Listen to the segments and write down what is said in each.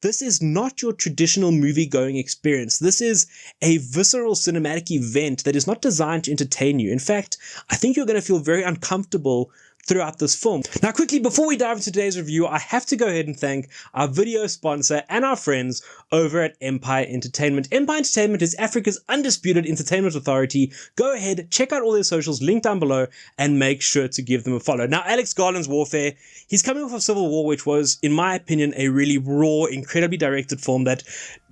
This is not your traditional movie-going experience. This is a visceral cinematic event that is not designed to entertain you. In fact, I think you're going to feel very uncomfortable throughout this film. Now, quickly, before we dive into today's review, I have to go ahead and thank our video sponsor and our friends over at Empire Entertainment. Empire Entertainment is Africa's undisputed entertainment authority. Go ahead, check out all their socials, linked down below, and make sure to give them a follow. Now, Alex Garland's Warfare, he's coming off of Civil War, which was, in my opinion, a really raw, incredibly directed film that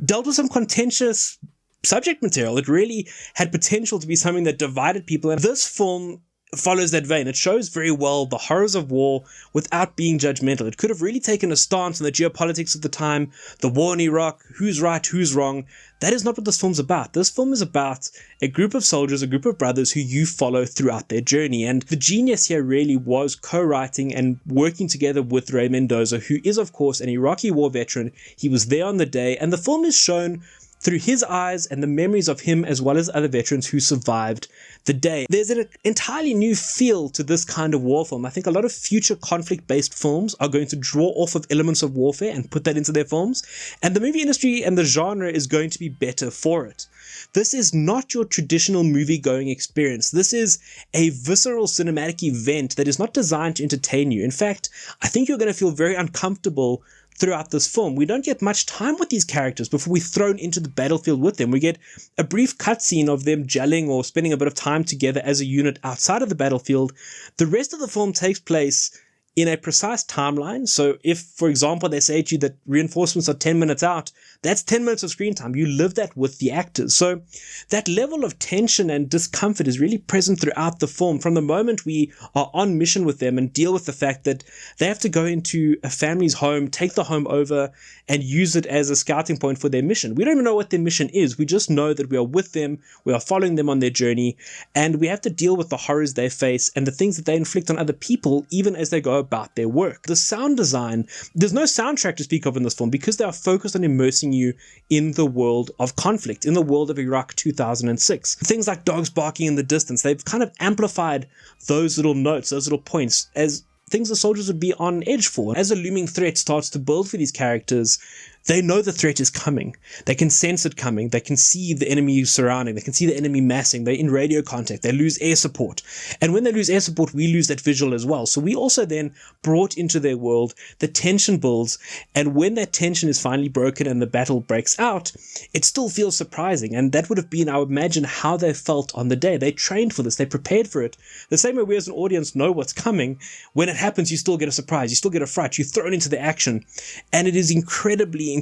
dealt with some contentious subject material. It really had potential to be something that divided people, and this film follows that vein. It shows very well the horrors of war without being judgmental. It could have really taken a stance on the geopolitics of the time, the war in Iraq, who's right, who's wrong. That is not what this film's about. This film is about a group of soldiers, a group of brothers who you follow throughout their journey. And the genius here really was co-writing and working together with Ray Mendoza, who is, of course, an Iraqi war veteran. He was there on the day, and the film is shown through his eyes and the memories of him as well as other veterans who survived the day. There's an entirely new feel to this kind of war film. I think a lot of future conflict-based films are going to draw off of elements of warfare and put that into their films, and the movie industry and the genre is going to be better for it. This is not your traditional movie-going experience. This is a visceral cinematic event that is not designed to entertain you. In fact, I think you're going to feel very uncomfortable throughout this film. We don't get much time with these characters before we're thrown into the battlefield with them. We get a brief cutscene of them gelling or spending a bit of time together as a unit outside of the battlefield. The rest of the film takes place in a precise timeline. So if, for example, they say to you that reinforcements are 10 minutes out, that's 10 minutes of screen time. You live that with the actors. So that level of tension and discomfort is really present throughout the film from the moment we are on mission with them and deal with the fact that they have to go into a family's home, take the home over, and use it as a scouting point for their mission. We don't even know what their mission is. We just know that we are with them, we are following them on their journey, and we have to deal with the horrors they face and the things that they inflict on other people, even as they go about their work. The sound design, there's no soundtrack to speak of in this film because they are focused on immersing you in the world of conflict, in the world of Iraq 2006. Things like dogs barking in the distance, they've kind of amplified those little notes, those little points, as things the soldiers would be on edge for. As a looming threat starts to build for these characters, they know the threat is coming. They can sense it coming. They can see the enemy surrounding. They can see the enemy massing. They're in radio contact. They lose air support. And when they lose air support, we lose that visual as well. So we also then brought into their world, the tension builds. And when that tension is finally broken and the battle breaks out, it still feels surprising. And that would have been, I would imagine, how they felt on the day. They trained for this. They prepared for it. The same way we as an audience know what's coming. When it happens, you still get a surprise. You still get a fright. You're thrown into the action. And it is incredibly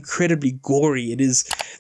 gory.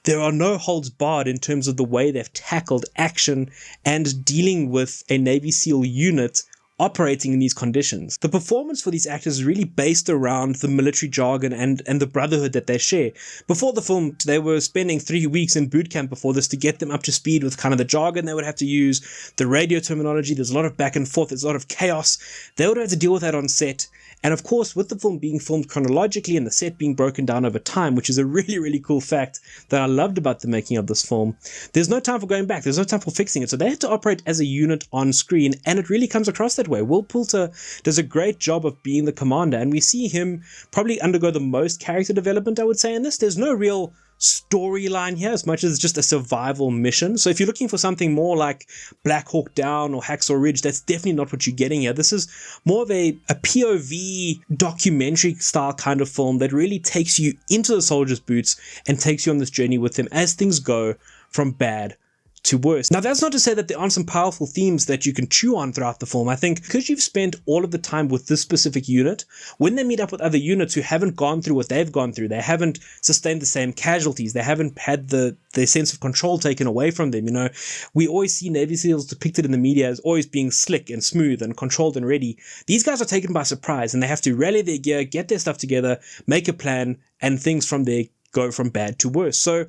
There are no holds barred in terms of the way they've tackled action and dealing with a Navy SEAL unit operating in these conditions. The performance for these actors is really based around the military jargon and the brotherhood that they share. Before the film, they were spending 3 weeks in boot camp before this to get them up to speed with kind of the jargon they would have to use, the radio terminology. There's a lot of back and forth. There's a lot of chaos. They would have to deal with that on set. And of course, with the film being filmed chronologically and the set being broken down over time, which is a really, really cool fact that I loved about the making of this film, there's no time for going back. There's no time for fixing it. So they had to operate as a unit on screen, and it really comes across that way. Will Poulter does a great job of being the commander, and we see him probably undergo the most character development, I would say, in this. There's no real storyline here as much as it's just a survival mission. So if you're looking for something more like Black Hawk Down or Hacksaw Ridge, that's definitely not what you're getting here. This is more of a POV documentary style kind of film that really takes you into the soldier's boots and takes you on this journey with him as things go from bad to worse. Now, that's not to say that there aren't some powerful themes that you can chew on throughout the film. I think because you've spent all of the time with this specific unit, when they meet up with other units who haven't gone through what they've gone through, they haven't sustained the same casualties, they haven't had their sense of control taken away from them. You know, we always see Navy SEALs depicted in the media as always being slick and smooth and controlled and ready. These guys are taken by surprise and they have to rally their gear, get their stuff together, make a plan, and things from there go from bad to worse. So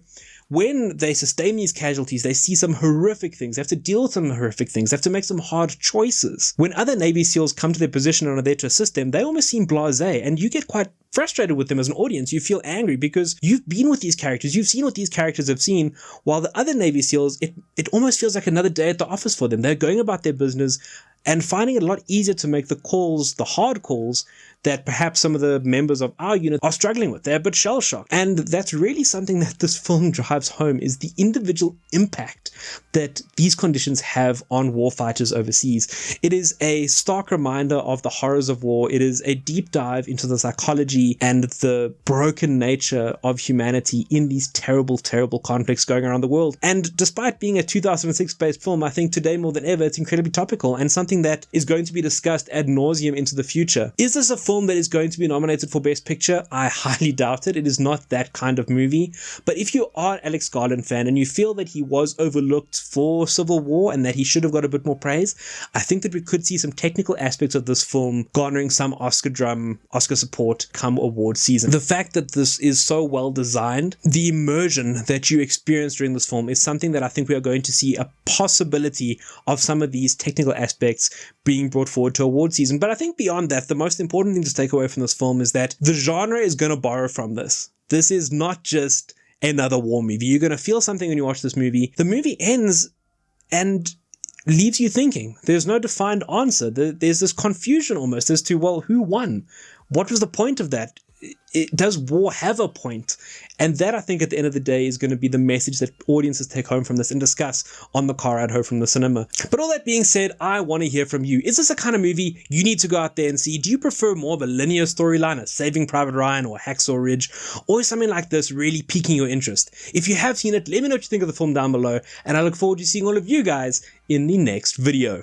when they sustain these casualties, they see some horrific things. They have to deal with some horrific things. They have to make some hard choices. When other Navy SEALs come to their position and are there to assist them, they almost seem blasé, and you get quite frustrated with them as an audience. You feel angry because you've been with these characters. You've seen what these characters have seen, while the other Navy SEALs, it almost feels like another day at the office for them. They're going about their business and finding it a lot easier to make the calls, the hard calls, that perhaps some of the members of our unit are struggling with. They're a bit shell-shocked. And that's really something that this film drives home, is the individual impact that these conditions have on warfighters overseas. It is a stark reminder of the horrors of war. It is a deep dive into the psychology and the broken nature of humanity in these terrible, terrible conflicts going around the world. And despite being a 2006 based film, I think today more than ever it's incredibly topical and something that is going to be discussed ad nauseum into the future. Is this a film that is going to be nominated for Best Picture? I highly doubt it. It is not that kind of movie. But if you are an Alex Garland fan and you feel that he was overlooked for Civil War and that he should have got a bit more praise, I think that we could see some technical aspects of this film garnering some Oscar support come award season. The fact that this is so well designed, the immersion that you experience during this film is something that I think we are going to see a possibility of some of these technical aspects being brought forward to award season. But I think beyond that, the most important thing to take away from this film is that the genre is going to borrow from this. This is not just another war movie. You're going to feel something when you watch this movie. The movie ends and leaves you thinking. There's no defined answer. There's this confusion almost as to, well, who won? What was the point of that? Does war have a point? And that, I think, at the end of the day is going to be the message that audiences take home from this and discuss on the car ride home from the cinema. But all that being said, I want to hear from you. Is this a kind of movie you need to go out there and see? Do you prefer more of a linear storyline, a Saving Private Ryan or Hacksaw Ridge, or is something like this really piquing your interest? If you have seen it, let me know what you think of the film down below, and I look forward to seeing all of you guys in the next video.